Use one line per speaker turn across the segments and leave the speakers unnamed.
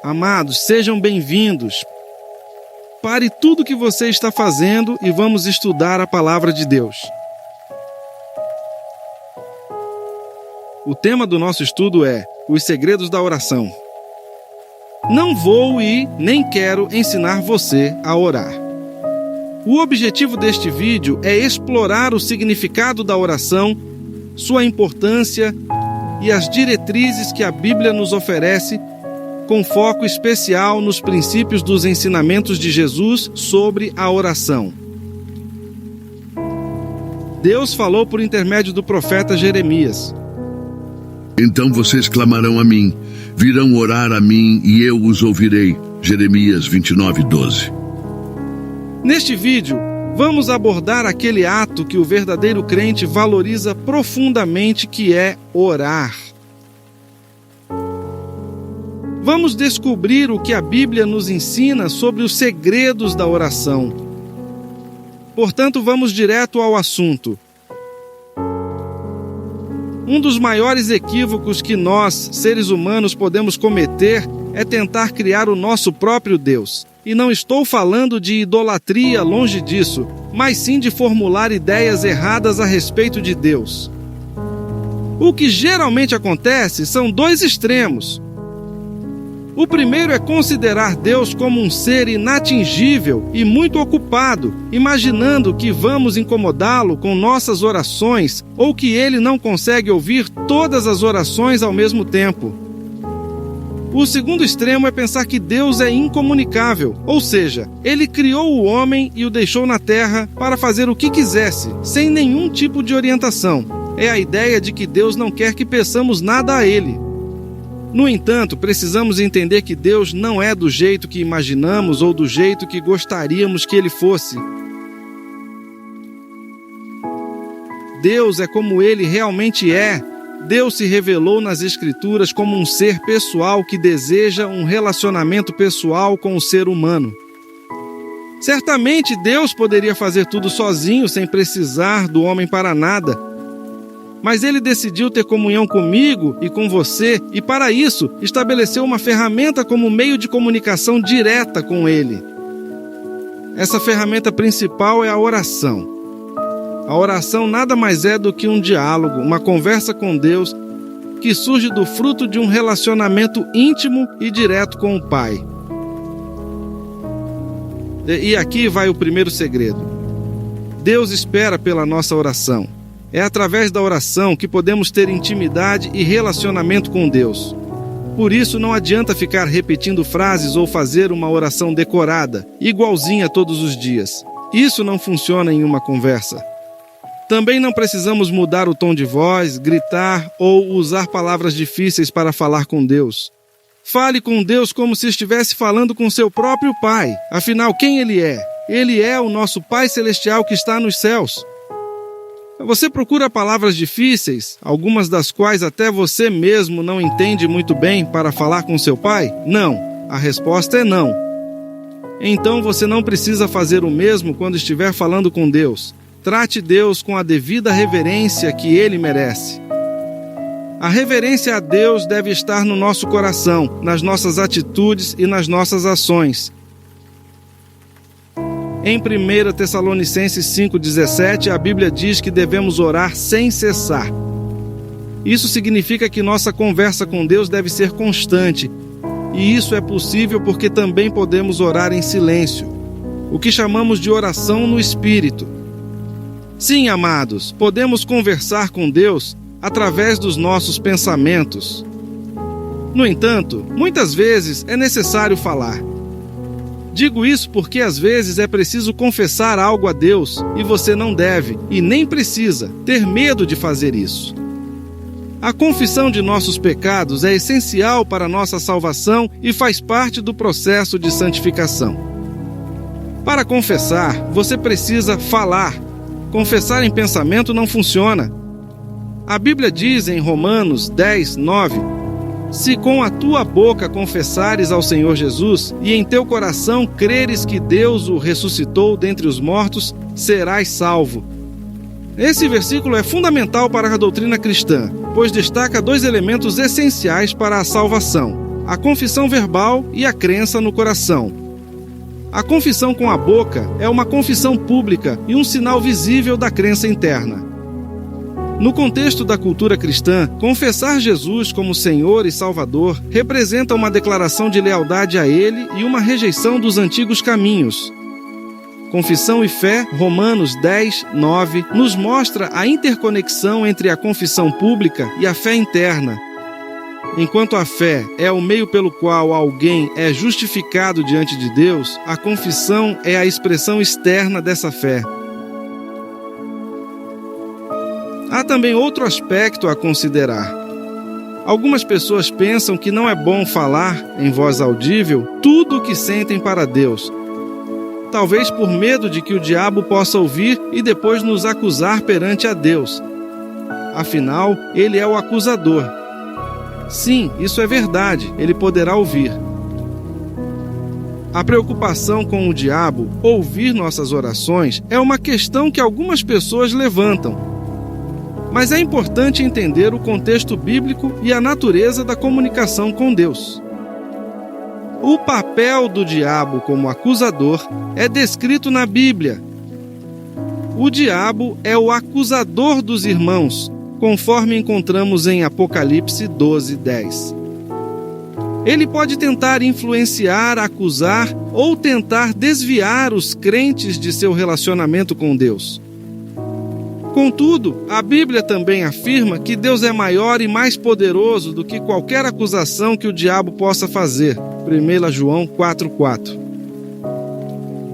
Amados, sejam bem-vindos. Pare tudo o que você está fazendo e vamos estudar a Palavra de Deus. O tema do nosso estudo é Os Segredos da Oração. Não vou e nem quero ensinar você a orar. O objetivo deste vídeo é explorar o significado da oração, sua importância e as diretrizes que a Bíblia nos oferece, com foco especial nos princípios dos ensinamentos de Jesus sobre a oração. Deus falou por intermédio do profeta Jeremias.
Então vocês clamarão a mim, virão orar a mim e eu os ouvirei. Jeremias 29:12.
Neste vídeo, vamos abordar aquele ato que o verdadeiro crente valoriza profundamente, que é orar. Vamos descobrir o que a Bíblia nos ensina sobre os segredos da oração. Portanto, vamos direto ao assunto. Um dos maiores equívocos que nós, seres humanos, podemos cometer é tentar criar o nosso próprio Deus. E não estou falando de idolatria, longe disso, mas sim de formular ideias erradas a respeito de Deus. O que geralmente acontece são dois extremos. O primeiro é considerar Deus como um ser inatingível e muito ocupado, imaginando que vamos incomodá-lo com nossas orações ou que ele não consegue ouvir todas as orações ao mesmo tempo. O segundo extremo é pensar que Deus é incomunicável, ou seja, ele criou o homem e o deixou na terra para fazer o que quisesse, sem nenhum tipo de orientação. É a ideia de que Deus não quer que peçamos nada a ele. No entanto, precisamos entender que Deus não é do jeito que imaginamos ou do jeito que gostaríamos que ele fosse. Deus é como ele realmente é. Deus se revelou nas Escrituras como um ser pessoal que deseja um relacionamento pessoal com o ser humano. Certamente Deus poderia fazer tudo sozinho, sem precisar do homem para nada. Mas ele decidiu ter comunhão comigo e com você, e para isso estabeleceu uma ferramenta como meio de comunicação direta com ele. Essa ferramenta principal é a oração. A oração nada mais é do que um diálogo, uma conversa com Deus, que surge do fruto de um relacionamento íntimo e direto com o Pai. E aqui vai o primeiro segredo. Deus espera pela nossa oração. É através da oração que podemos ter intimidade e relacionamento com Deus. Por isso, não adianta ficar repetindo frases ou fazer uma oração decorada, igualzinha todos os dias. Isso não funciona em uma conversa. Também não precisamos mudar o tom de voz, gritar ou usar palavras difíceis para falar com Deus. Fale com Deus como se estivesse falando com seu próprio Pai. Afinal, quem Ele é? Ele é o nosso Pai Celestial que está nos céus. Você procura palavras difíceis, algumas das quais até você mesmo não entende muito bem, para falar com seu Pai? Não. A resposta é não. Então você não precisa fazer o mesmo quando estiver falando com Deus. Trate Deus com a devida reverência que Ele merece. A reverência a Deus deve estar no nosso coração, nas nossas atitudes e nas nossas ações. Em 1 Tessalonicenses 5,17, a Bíblia diz que devemos orar sem cessar. Isso significa que nossa conversa com Deus deve ser constante. E isso é possível porque também podemos orar em silêncio, o que chamamos de oração no Espírito. Sim, amados, podemos conversar com Deus através dos nossos pensamentos. No entanto, muitas vezes é necessário falar. Digo isso porque às vezes é preciso confessar algo a Deus e você não deve, e nem precisa, ter medo de fazer isso. A confissão de nossos pecados é essencial para a nossa salvação e faz parte do processo de santificação. Para confessar, você precisa falar. Confessar em pensamento não funciona. A Bíblia diz em Romanos 10:9: se com a tua boca confessares ao Senhor Jesus e em teu coração creres que Deus o ressuscitou dentre os mortos, serás salvo. Esse versículo é fundamental para a doutrina cristã, pois destaca dois elementos essenciais para a salvação: a confissão verbal e a crença no coração. A confissão com a boca é uma confissão pública e um sinal visível da crença interna. No contexto da cultura cristã, confessar Jesus como Senhor e Salvador representa uma declaração de lealdade a Ele e uma rejeição dos antigos caminhos. Confissão e fé, Romanos 10, 9, nos mostra a interconexão entre a confissão pública e a fé interna. Enquanto a fé é o meio pelo qual alguém é justificado diante de Deus, a confissão é a expressão externa dessa fé. Há também outro aspecto a considerar. Algumas pessoas pensam que não é bom falar, em voz audível, tudo o que sentem para Deus. Talvez por medo de que o diabo possa ouvir e depois nos acusar perante a Deus. Afinal, ele é o acusador. Sim, isso é verdade, ele poderá ouvir. A preocupação com o diabo ouvir nossas orações é uma questão que algumas pessoas levantam. Mas é importante entender o contexto bíblico e a natureza da comunicação com Deus. O papel do diabo como acusador é descrito na Bíblia. O diabo é o acusador dos irmãos, conforme encontramos em Apocalipse 12, 10. Ele pode tentar influenciar, acusar ou tentar desviar os crentes de seu relacionamento com Deus. Contudo, a Bíblia também afirma que Deus é maior e mais poderoso do que qualquer acusação que o diabo possa fazer. 1 João 4,4.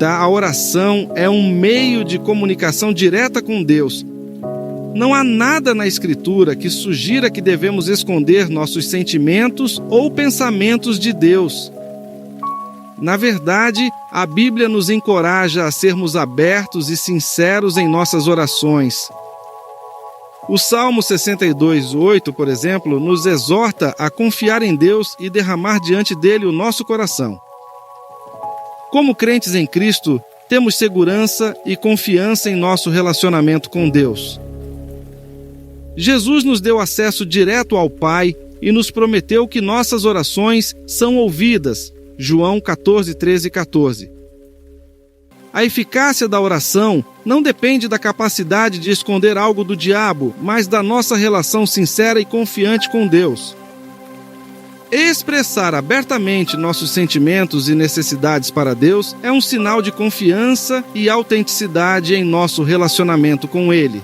A oração é um meio de comunicação direta com Deus. Não há nada na Escritura que sugira que devemos esconder nossos sentimentos ou pensamentos de Deus. Na verdade, a Bíblia nos encoraja a sermos abertos e sinceros em nossas orações. O Salmo 62:8, por exemplo, nos exorta a confiar em Deus e derramar diante dele o nosso coração. Como crentes em Cristo, temos segurança e confiança em nosso relacionamento com Deus. Jesus nos deu acesso direto ao Pai e nos prometeu que nossas orações são ouvidas. João 14, 13 e 14. A eficácia da oração não depende da capacidade de esconder algo do diabo, mas da nossa relação sincera e confiante com Deus. Expressar abertamente nossos sentimentos e necessidades para Deus é um sinal de confiança e autenticidade em nosso relacionamento com Ele.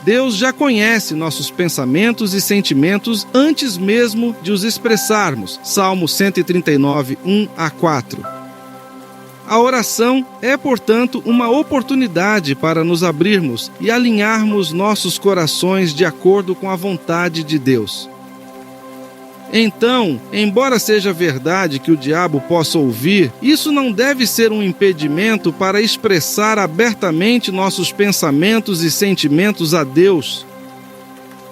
Deus já conhece nossos pensamentos e sentimentos antes mesmo de os expressarmos. Salmo 139, 1 a 4. A oração é, portanto, uma oportunidade para nos abrirmos e alinharmos nossos corações de acordo com a vontade de Deus. Então, embora seja verdade que o diabo possa ouvir, isso não deve ser um impedimento para expressar abertamente nossos pensamentos e sentimentos a Deus.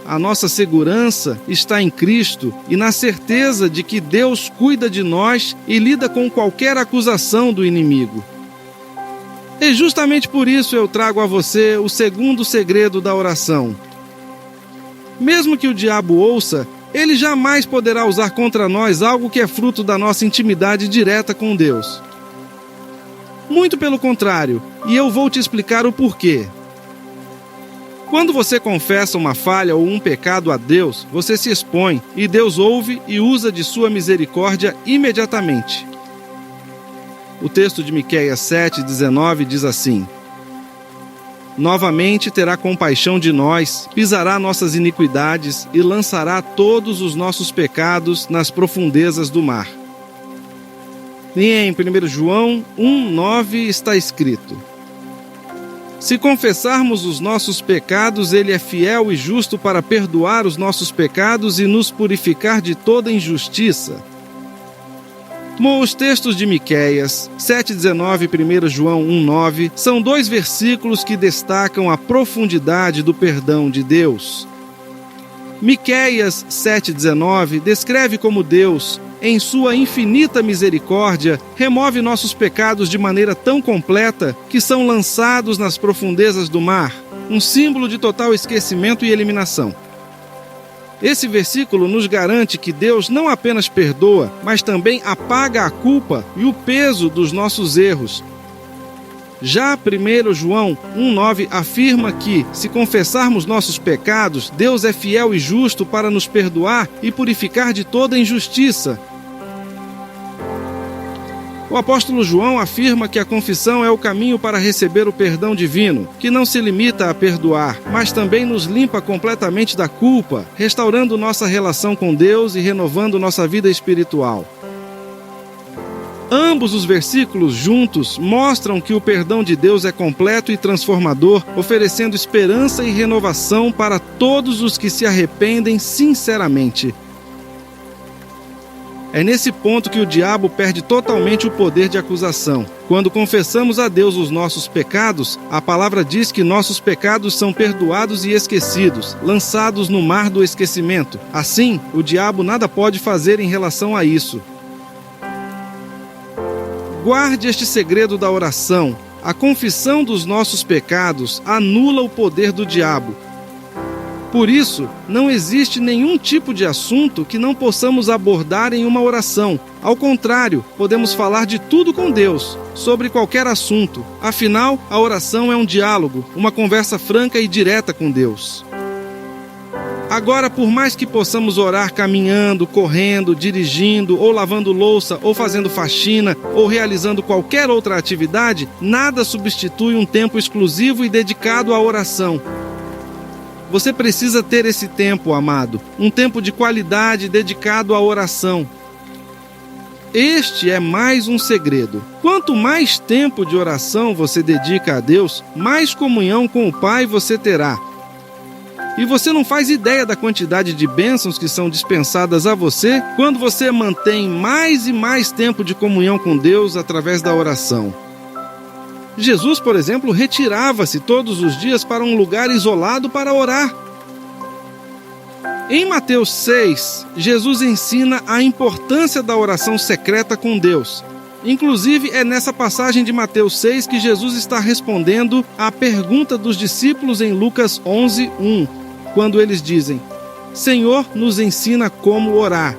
A nossa segurança está em Cristo e na certeza de que Deus cuida de nós e lida com qualquer acusação do inimigo. E justamente por isso eu trago a você o segundo segredo da oração. Mesmo que o diabo ouça, ele jamais poderá usar contra nós algo que é fruto da nossa intimidade direta com Deus. Muito pelo contrário, e eu vou te explicar o porquê. Quando você confessa uma falha ou um pecado a Deus, você se expõe e Deus ouve e usa de sua misericórdia imediatamente. O texto de Miqueias 7:19 diz assim: Novamente terá compaixão de nós, pisará nossas iniquidades e lançará todos os nossos pecados nas profundezas do mar. E em 1 João 1:9 está escrito: Se confessarmos os nossos pecados, Ele é fiel e justo para perdoar os nossos pecados e nos purificar de toda injustiça. Os textos de Miqueias 7:19 e 1 João 1:9 são dois versículos que destacam a profundidade do perdão de Deus. Miqueias 7:19 descreve como Deus, em sua infinita misericórdia, remove nossos pecados de maneira tão completa que são lançados nas profundezas do mar, um símbolo de total esquecimento e eliminação. Esse versículo nos garante que Deus não apenas perdoa, mas também apaga a culpa e o peso dos nossos erros. Já 1 João 1,9 afirma que, se confessarmos nossos pecados, Deus é fiel e justo para nos perdoar e purificar de toda injustiça. O apóstolo João afirma que a confissão é o caminho para receber o perdão divino, que não se limita a perdoar, mas também nos limpa completamente da culpa, restaurando nossa relação com Deus e renovando nossa vida espiritual. Ambos os versículos juntos mostram que o perdão de Deus é completo e transformador, oferecendo esperança e renovação para todos os que se arrependem sinceramente. É nesse ponto que o diabo perde totalmente o poder de acusação. Quando confessamos a Deus os nossos pecados, a palavra diz que nossos pecados são perdoados e esquecidos, lançados no mar do esquecimento. Assim, o diabo nada pode fazer em relação a isso. Guarde este segredo da oração. A confissão dos nossos pecados anula o poder do diabo. Por isso, não existe nenhum tipo de assunto que não possamos abordar em uma oração. Ao contrário, podemos falar de tudo com Deus, sobre qualquer assunto. Afinal, a oração é um diálogo, uma conversa franca e direta com Deus. Agora, por mais que possamos orar caminhando, correndo, dirigindo, ou lavando louça, ou fazendo faxina, ou realizando qualquer outra atividade, nada substitui um tempo exclusivo e dedicado à oração. Você precisa ter esse tempo, amado, um tempo de qualidade dedicado à oração. Este é mais um segredo. Quanto mais tempo de oração você dedica a Deus, mais comunhão com o Pai você terá. E você não faz ideia da quantidade de bênçãos que são dispensadas a você quando você mantém mais e mais tempo de comunhão com Deus através da oração. Jesus, por exemplo, retirava-se todos os dias para um lugar isolado para orar. Em Mateus 6, Jesus ensina a importância da oração secreta com Deus. Inclusive, é nessa passagem de Mateus 6 que Jesus está respondendo à pergunta dos discípulos em Lucas 11:1, quando eles dizem: Senhor, nos ensina como orar.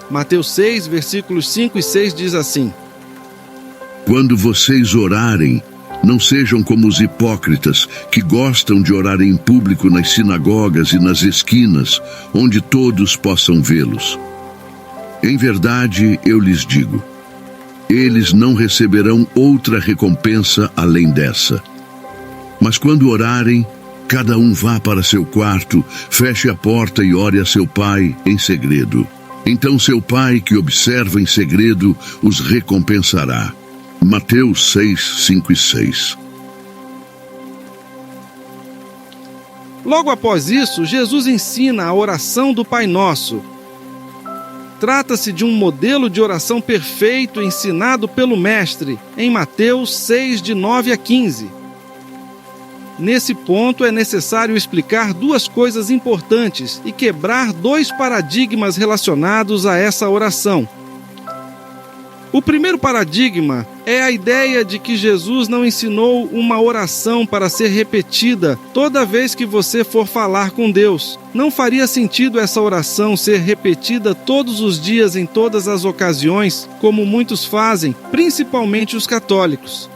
Mateus 6, versículos 5 e 6 diz assim:
Quando vocês orarem, não sejam como os hipócritas, que gostam de orar em público nas sinagogas e nas esquinas, onde todos possam vê-los. Em verdade, eu lhes digo, eles não receberão outra recompensa além dessa. Mas quando orarem, cada um vá para seu quarto, feche a porta e ore a seu pai em segredo. Então seu pai, que observa em segredo, os recompensará. Mateus 6, 5 e 6.
Logo após isso, Jesus ensina a oração do Pai Nosso. Trata-se de um modelo de oração perfeito ensinado pelo Mestre em Mateus 6, de 9 a 15. Nesse ponto é necessário explicar duas coisas importantes e quebrar dois paradigmas relacionados a essa oração. O primeiro paradigma é a ideia de que Jesus não ensinou uma oração para ser repetida toda vez que você for falar com Deus. Não faria sentido essa oração ser repetida todos os dias em todas as ocasiões, como muitos fazem, principalmente os católicos.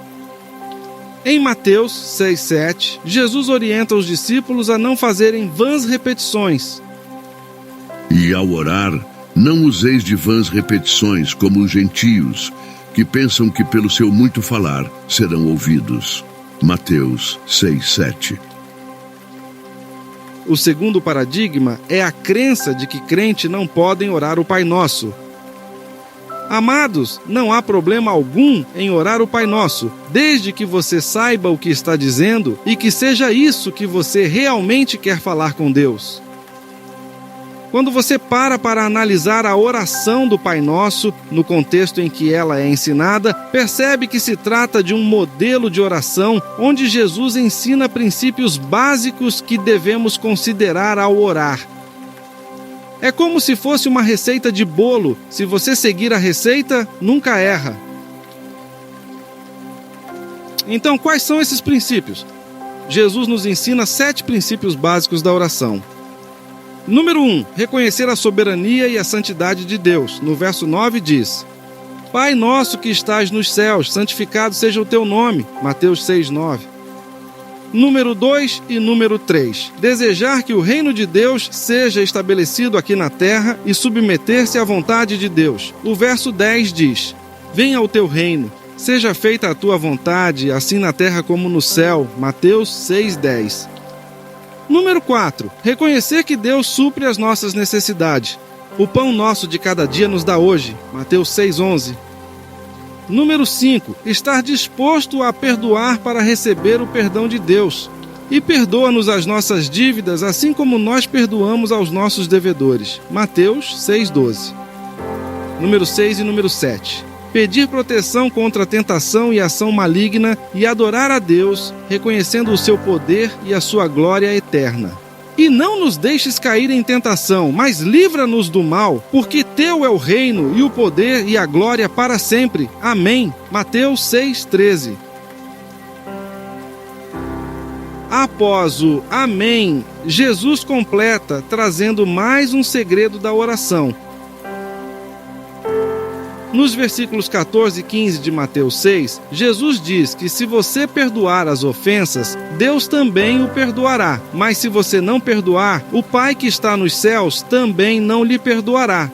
Em Mateus 6,7, Jesus orienta os discípulos a não fazerem vãs repetições.
E ao orar, não useis de vãs repetições como os gentios, que pensam que pelo seu muito falar serão ouvidos. Mateus 6,7.
O segundo paradigma é a crença de que crentes não podem orar o Pai Nosso. Amados, não há problema algum em orar o Pai Nosso, desde que você saiba o que está dizendo e que seja isso que você realmente quer falar com Deus. Quando você para analisar a oração do Pai Nosso, no contexto em que ela é ensinada, percebe que se trata de um modelo de oração onde Jesus ensina princípios básicos que devemos considerar ao orar. É como se fosse uma receita de bolo. Se você seguir a receita, nunca erra. Então, quais são esses princípios? Jesus nos ensina 7 princípios básicos da oração. Número 1. Reconhecer a soberania e a santidade de Deus. No verso 9 diz: Pai nosso que estás nos céus, santificado seja o teu nome. Mateus 6:9. Número 2 e número 3. Desejar que o reino de Deus seja estabelecido aqui na terra e submeter-se à vontade de Deus. O verso 10 diz: Venha o teu reino, seja feita a tua vontade, assim na terra como no céu. Mateus 6:10. Número 4. Reconhecer que Deus supre as nossas necessidades. O pão nosso de cada dia nos dá hoje. Mateus 6:11. Número 5. Estar disposto a perdoar para receber o perdão de Deus. E perdoa-nos as nossas dívidas, assim como nós perdoamos aos nossos devedores. Mateus 6:12. Número 6 e número 7. Pedir proteção contra a tentação e ação maligna e adorar a Deus, reconhecendo o seu poder e a sua glória eterna. E não nos deixes cair em tentação, mas livra-nos do mal, porque teu é o reino e o poder e a glória para sempre. Amém. Mateus 6:13. Após o Amém, Jesus completa, trazendo mais um segredo da oração. Nos versículos 14 e 15 de Mateus 6, Jesus diz que se você perdoar as ofensas, Deus também o perdoará. Mas se você não perdoar, o Pai que está nos céus também não lhe perdoará.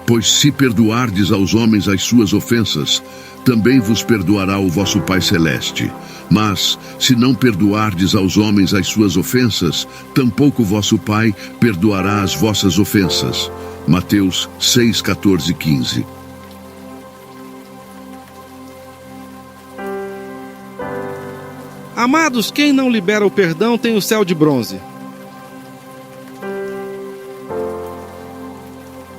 Pois se perdoardes aos homens as suas ofensas, também vos perdoará o vosso Pai Celeste. Mas, se não perdoardes aos homens as suas ofensas, tampouco vosso Pai perdoará as vossas ofensas. Mateus 6, 14 e 15.
Amados, quem não libera o perdão tem o céu de bronze.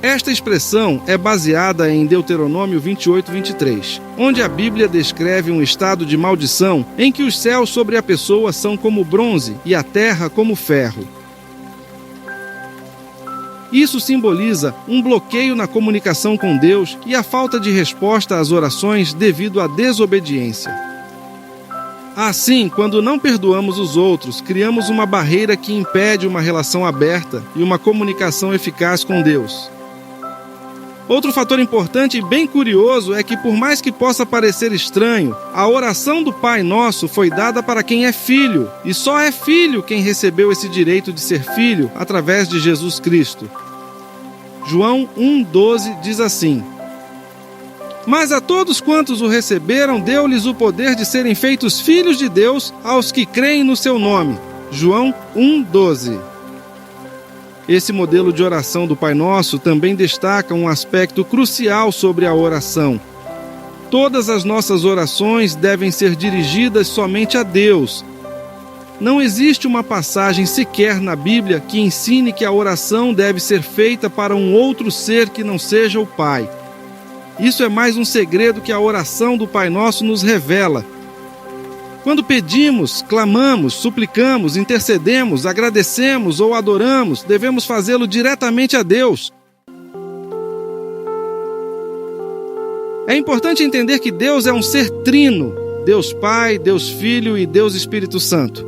Esta expressão é baseada em Deuteronômio 28:23, onde a Bíblia descreve um estado de maldição em que os céus sobre a pessoa são como bronze e a terra como ferro. Isso simboliza um bloqueio na comunicação com Deus e a falta de resposta às orações devido à desobediência. Assim, quando não perdoamos os outros, criamos uma barreira que impede uma relação aberta e uma comunicação eficaz com Deus. Outro fator importante e bem curioso é que, por mais que possa parecer estranho, a oração do Pai Nosso foi dada para quem é filho, e só é filho quem recebeu esse direito de ser filho através de Jesus Cristo. João 1,12 diz assim: Mas a todos quantos o receberam, deu-lhes o poder de serem feitos filhos de Deus aos que creem no seu nome. João 1,12. Esse modelo de oração do Pai Nosso também destaca um aspecto crucial sobre a oração. Todas as nossas orações devem ser dirigidas somente a Deus. Não existe uma passagem sequer na Bíblia que ensine que a oração deve ser feita para um outro ser que não seja o Pai. Isso é mais um segredo que a oração do Pai Nosso nos revela. Quando pedimos, clamamos, suplicamos, intercedemos, agradecemos ou adoramos, devemos fazê-lo diretamente a Deus. É importante entender que Deus é um ser trino, Deus Pai, Deus Filho e Deus Espírito Santo.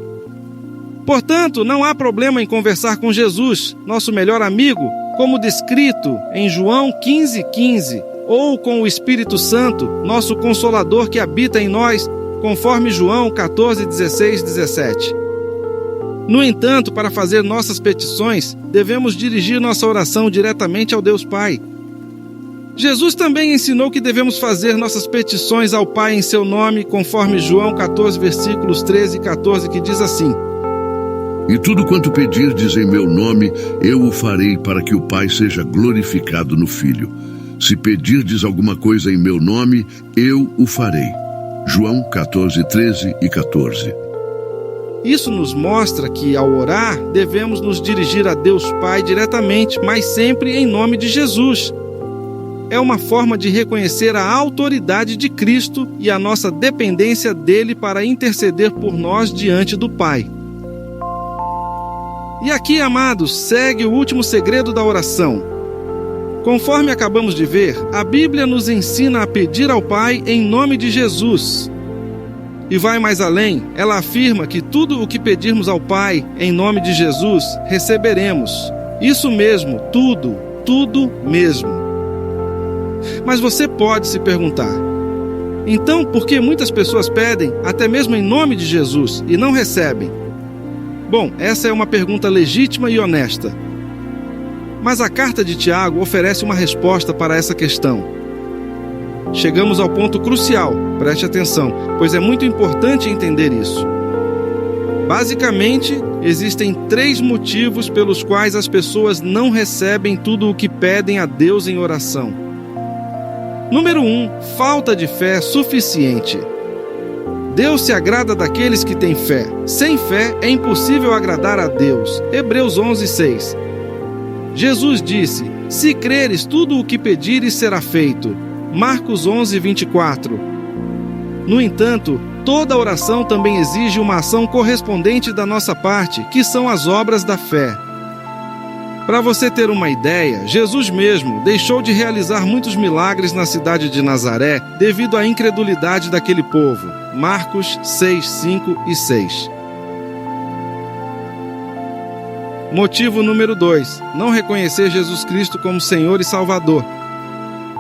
Portanto, não há problema em conversar com Jesus, nosso melhor amigo, como descrito em João 15,15, ou com o Espírito Santo, nosso Consolador que habita em nós, conforme João 14, 16, 17. No entanto, para fazer nossas petições, devemos dirigir nossa oração diretamente ao Deus Pai. Jesus também ensinou que devemos fazer nossas petições ao Pai em seu nome, conforme João 14, versículos 13 e 14, que diz assim:
E tudo quanto pedirdes em meu nome, eu o farei para que o Pai seja glorificado no Filho. Se pedirdes alguma coisa em meu nome, eu o farei. João 14, 13 e 14.
Isso nos mostra que, ao orar, devemos nos dirigir a Deus Pai diretamente, mas sempre em nome de Jesus. É uma forma de reconhecer a autoridade de Cristo e a nossa dependência dele para interceder por nós diante do Pai. E aqui, amados, segue o último segredo da oração. Conforme acabamos de ver, a Bíblia nos ensina a pedir ao Pai em nome de Jesus. E vai mais além, ela afirma que tudo o que pedirmos ao Pai, em nome de Jesus, receberemos. Isso mesmo, tudo mesmo. Mas você pode se perguntar, então por que muitas pessoas pedem, até mesmo em nome de Jesus, e não recebem? Bom, essa é uma pergunta legítima e honesta. Mas a carta de Tiago oferece uma resposta para essa questão. Chegamos ao ponto crucial, preste atenção, pois é muito importante entender isso. Basicamente, existem 3 motivos pelos quais as pessoas não recebem tudo o que pedem a Deus em oração. Número 1, falta de fé suficiente. Deus se agrada daqueles que têm fé. Sem fé é impossível agradar a Deus. Hebreus 11:6. Jesus disse: se creres, tudo o que pedires será feito. Marcos 11:24. No entanto, toda oração também exige uma ação correspondente da nossa parte, que são as obras da fé. Para você ter uma ideia, Jesus mesmo deixou de realizar muitos milagres na cidade de Nazaré devido à incredulidade daquele povo. Marcos 6, 5 e 6. Motivo número 2. Não reconhecer Jesus Cristo como Senhor e Salvador.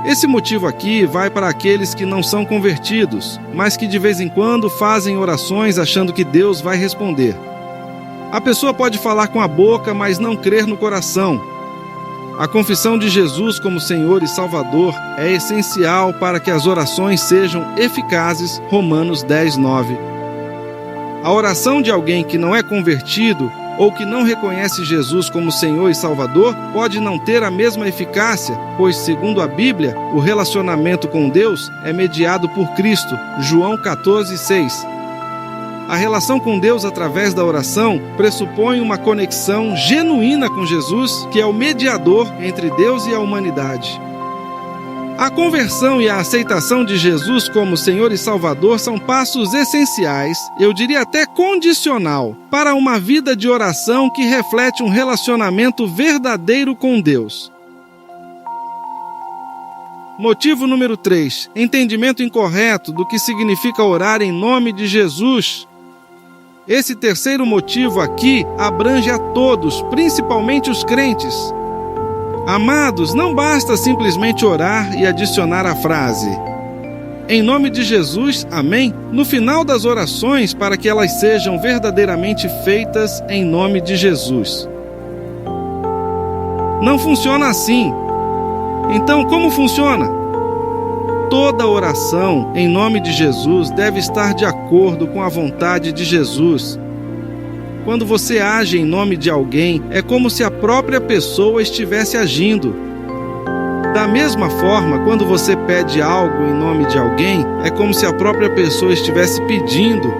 Esse motivo aqui vai para aqueles que não são convertidos, mas que de vez em quando fazem orações achando que Deus vai responder. A pessoa pode falar com a boca, mas não crer no coração. A confissão de Jesus como Senhor e Salvador é essencial para que as orações sejam eficazes. Romanos 10:9. A oração de alguém que não é convertido ou que não reconhece Jesus como Senhor e Salvador pode não ter a mesma eficácia, pois, segundo a Bíblia, o relacionamento com Deus é mediado por Cristo. João 14:6. A relação com Deus através da oração pressupõe uma conexão genuína com Jesus, que é o mediador entre Deus e a humanidade. A conversão e a aceitação de Jesus como Senhor e Salvador são passos essenciais, eu diria até condicional, para uma vida de oração que reflete um relacionamento verdadeiro com Deus. Motivo número 3. Entendimento incorreto do que significa orar em nome de Jesus. Esse terceiro motivo aqui abrange a todos, principalmente os crentes. Amados, não basta simplesmente orar e adicionar a frase em nome de Jesus, amém, no final das orações para que elas sejam verdadeiramente feitas em nome de Jesus. Não funciona assim. Então, como funciona? Toda oração em nome de Jesus deve estar de acordo com a vontade de Jesus. Quando você age em nome de alguém, é como se a própria pessoa estivesse agindo. Da mesma forma, quando você pede algo em nome de alguém, é como se a própria pessoa estivesse pedindo.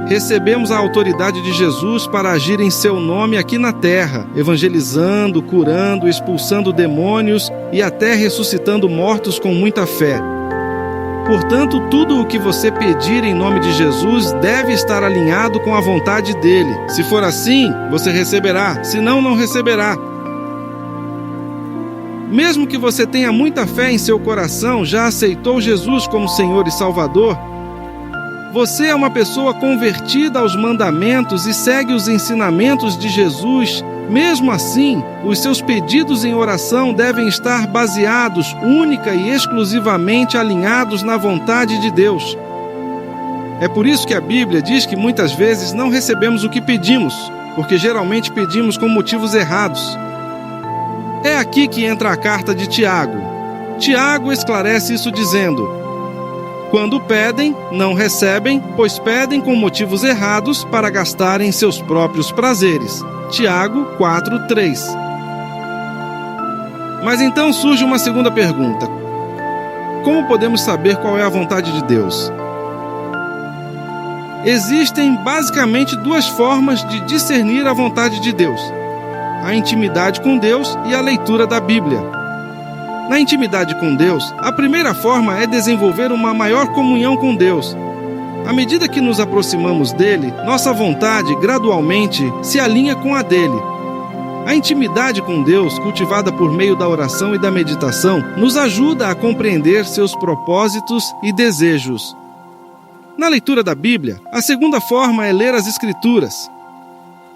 Recebemos a autoridade de Jesus para agir em seu nome aqui na terra, evangelizando, curando, expulsando demônios e até ressuscitando mortos com muita fé. Portanto, tudo o que você pedir em nome de Jesus deve estar alinhado com a vontade dele. Se for assim, você receberá, senão não receberá. Mesmo que você tenha muita fé em seu coração, já aceitou Jesus como Senhor e Salvador, você é uma pessoa convertida aos mandamentos e segue os ensinamentos de Jesus. Mesmo assim, os seus pedidos em oração devem estar baseados única e exclusivamente alinhados na vontade de Deus. É por isso que a Bíblia diz que muitas vezes não recebemos o que pedimos, porque geralmente pedimos com motivos errados. É aqui que entra a carta de Tiago. Tiago esclarece isso dizendo: quando pedem, não recebem, pois pedem com motivos errados para gastarem seus próprios prazeres. Tiago 4:3. Mas então surge uma segunda pergunta. Como podemos saber qual é a vontade de Deus? Existem basicamente 2 formas de discernir a vontade de Deus: a intimidade com Deus e a leitura da Bíblia. Na intimidade com Deus, a primeira forma é desenvolver uma maior comunhão com Deus. À medida que nos aproximamos dele, nossa vontade gradualmente se alinha com a dele. A intimidade com Deus, cultivada por meio da oração e da meditação, nos ajuda a compreender seus propósitos e desejos. Na leitura da Bíblia, a segunda forma é ler as Escrituras.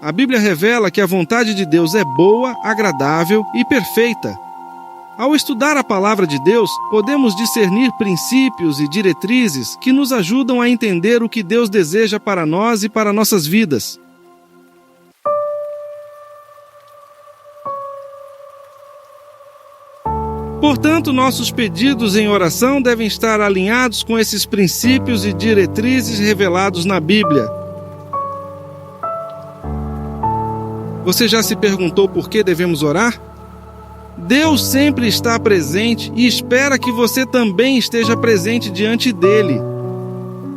A Bíblia revela que a vontade de Deus é boa, agradável e perfeita. Ao estudar a palavra de Deus, podemos discernir princípios e diretrizes que nos ajudam a entender o que Deus deseja para nós e para nossas vidas. Portanto, nossos pedidos em oração devem estar alinhados com esses princípios e diretrizes revelados na Bíblia. Você já se perguntou por que devemos orar? Deus sempre está presente e espera que você também esteja presente diante dele.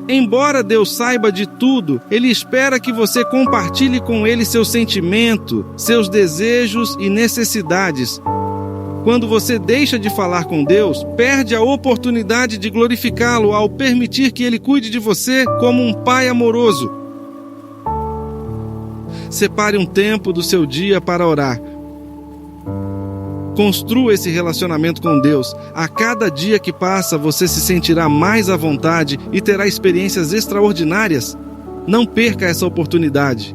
Embora Deus saiba de tudo, Ele espera que você compartilhe com Ele seu sentimento, seus desejos e necessidades. Quando você deixa de falar com Deus, perde a oportunidade de glorificá-lo ao permitir que Ele cuide de você como um pai amoroso. Separe um tempo do seu dia para orar. Construa esse relacionamento com Deus. A cada dia que passa, você se sentirá mais à vontade e terá experiências extraordinárias. Não perca essa oportunidade.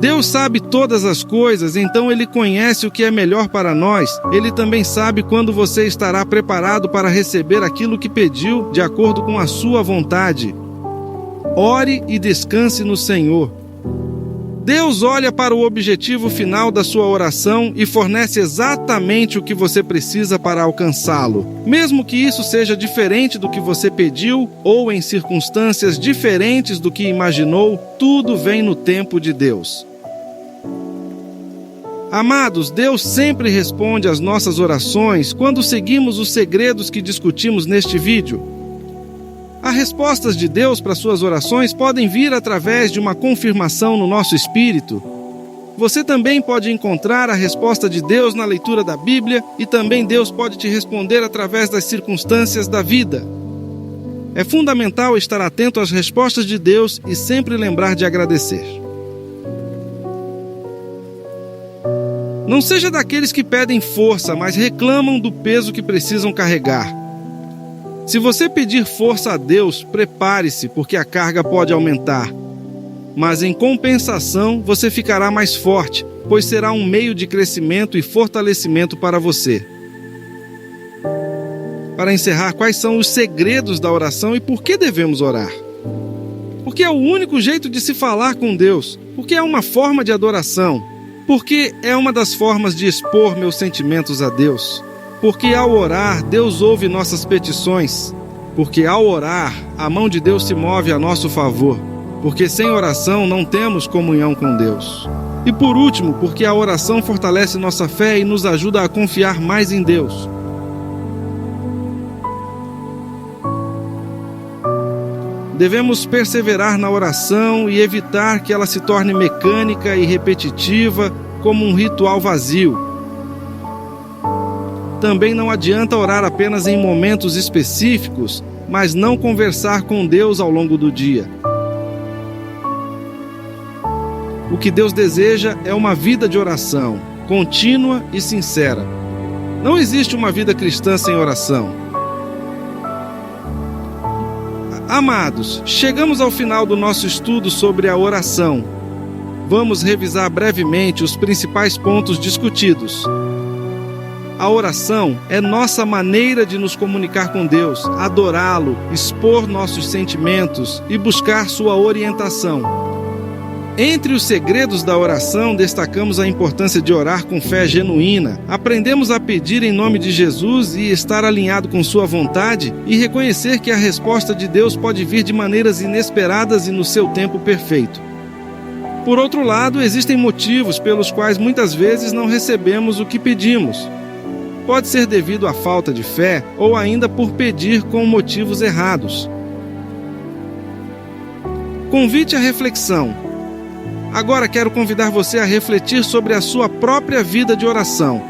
Deus sabe todas as coisas, então Ele conhece o que é melhor para nós. Ele também sabe quando você estará preparado para receber aquilo que pediu, de acordo com a sua vontade. Ore e descanse no Senhor. Deus olha para o objetivo final da sua oração e fornece exatamente o que você precisa para alcançá-lo. Mesmo que isso seja diferente do que você pediu ou em circunstâncias diferentes do que imaginou, tudo vem no tempo de Deus. Amados, Deus sempre responde às nossas orações quando seguimos os segredos que discutimos neste vídeo. As respostas de Deus para suas orações podem vir através de uma confirmação no nosso espírito. Você também pode encontrar a resposta de Deus na leitura da Bíblia e também Deus pode te responder através das circunstâncias da vida. É fundamental estar atento às respostas de Deus e sempre lembrar de agradecer. Não seja daqueles que pedem força, mas reclamam do peso que precisam carregar. Se você pedir força a Deus, prepare-se, porque a carga pode aumentar. Mas em compensação, você ficará mais forte, pois será um meio de crescimento e fortalecimento para você. Para encerrar, quais são os segredos da oração e por que devemos orar? Porque é o único jeito de se falar com Deus, porque é uma forma de adoração, porque é uma das formas de expor meus sentimentos a Deus. Porque ao orar, Deus ouve nossas petições. Porque ao orar, a mão de Deus se move a nosso favor. Porque sem oração não temos comunhão com Deus. E por último, porque a oração fortalece nossa fé e nos ajuda a confiar mais em Deus. Devemos perseverar na oração e evitar que ela se torne mecânica e repetitiva, como um ritual vazio. Também não adianta orar apenas em momentos específicos, mas não conversar com Deus ao longo do dia. O que Deus deseja é uma vida de oração, contínua e sincera. Não existe uma vida cristã sem oração. Amados, chegamos ao final do nosso estudo sobre a oração. Vamos revisar brevemente os principais pontos discutidos. A oração é nossa maneira de nos comunicar com Deus, adorá-lo, expor nossos sentimentos e buscar sua orientação. Entre os segredos da oração, destacamos a importância de orar com fé genuína. Aprendemos a pedir em nome de Jesus e estar alinhado com sua vontade e reconhecer que a resposta de Deus pode vir de maneiras inesperadas e no seu tempo perfeito. Por outro lado, existem motivos pelos quais muitas vezes não recebemos o que pedimos. Pode ser devido à falta de fé ou ainda por pedir com motivos errados. Convite à reflexão. Agora quero convidar você a refletir sobre a sua própria vida de oração.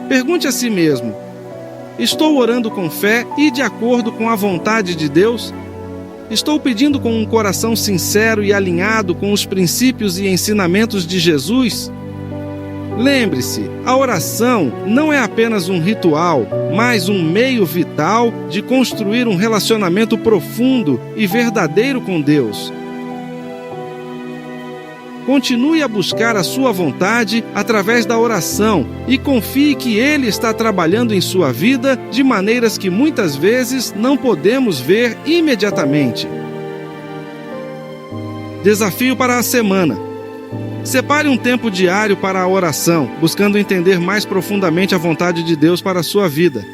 Pergunte a si mesmo: estou orando com fé e de acordo com a vontade de Deus? Estou pedindo com um coração sincero e alinhado com os princípios e ensinamentos de Jesus? Lembre-se, a oração não é apenas um ritual, mas um meio vital de construir um relacionamento profundo e verdadeiro com Deus. Continue a buscar a sua vontade através da oração e confie que Ele está trabalhando em sua vida de maneiras que muitas vezes não podemos ver imediatamente. Desafio para a semana. Separe um tempo diário para a oração, buscando entender mais profundamente a vontade de Deus para a sua vida.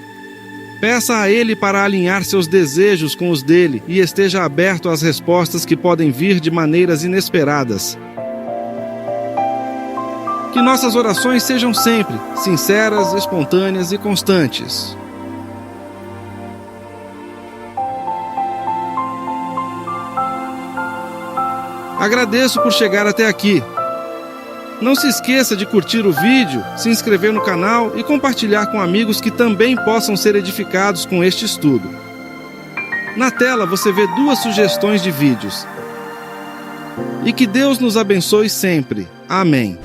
Peça a Ele para alinhar seus desejos com os dele e esteja aberto às respostas que podem vir de maneiras inesperadas. Que nossas orações sejam sempre sinceras, espontâneas e constantes. Agradeço por chegar até aqui. Não se esqueça de curtir o vídeo, se inscrever no canal e compartilhar com amigos que também possam ser edificados com este estudo. Na tela você vê 2 sugestões de vídeos. E que Deus nos abençoe sempre. Amém.